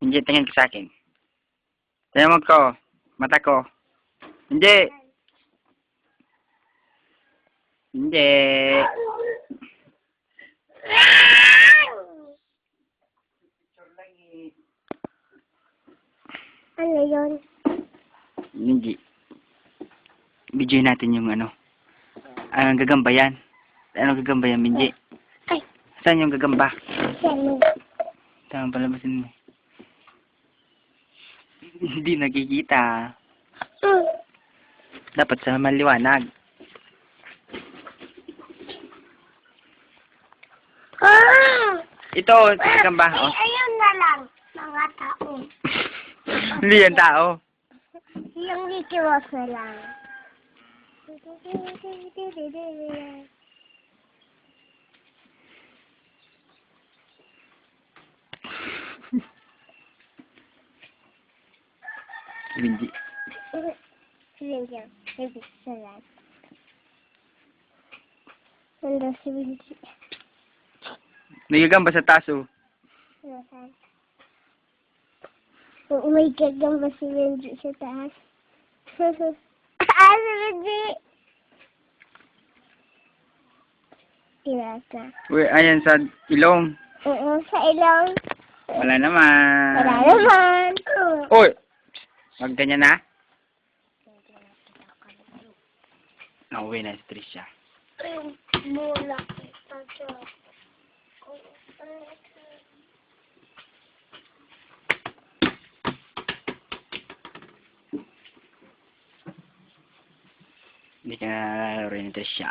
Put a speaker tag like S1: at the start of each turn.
S1: Hindi, tingin ka sa akin. Tingnan mo ko. Mata ko. Hindi. Hindi.
S2: Ano yun?
S1: Hindi. Video natin yung ano. Ang gagamba yan. Ano gagamba yan, Minji?
S2: Ay,
S1: Saan yung gagamba?
S2: yan.
S1: Tama, palabasin mo. Hindi nakikita. Dapat sa maliwanag.
S2: Ah!
S1: Ito, sa gagamba.
S2: Ay,
S1: Oh.
S2: ayun na lang. Mga tao.
S1: Hindi yan tao.
S2: Yung likiwas na lang.
S1: Minji.
S2: Sige, sige, sige. Nandun si Wilkie.
S1: Nagagamba sa taso.
S2: Nasaan? Oh my God, lang ba si Wilkie sa taas? Si Wilkie! Tinasa.
S1: Uy, ayan sa ilong.
S2: Oo, sa ilong.
S1: Wala naman.
S2: Wala naman.
S1: Uy! Wag ganyan na. Nauwi na si Trisha.
S2: Mula.
S1: Hindi ka na lalaro ni Trisha.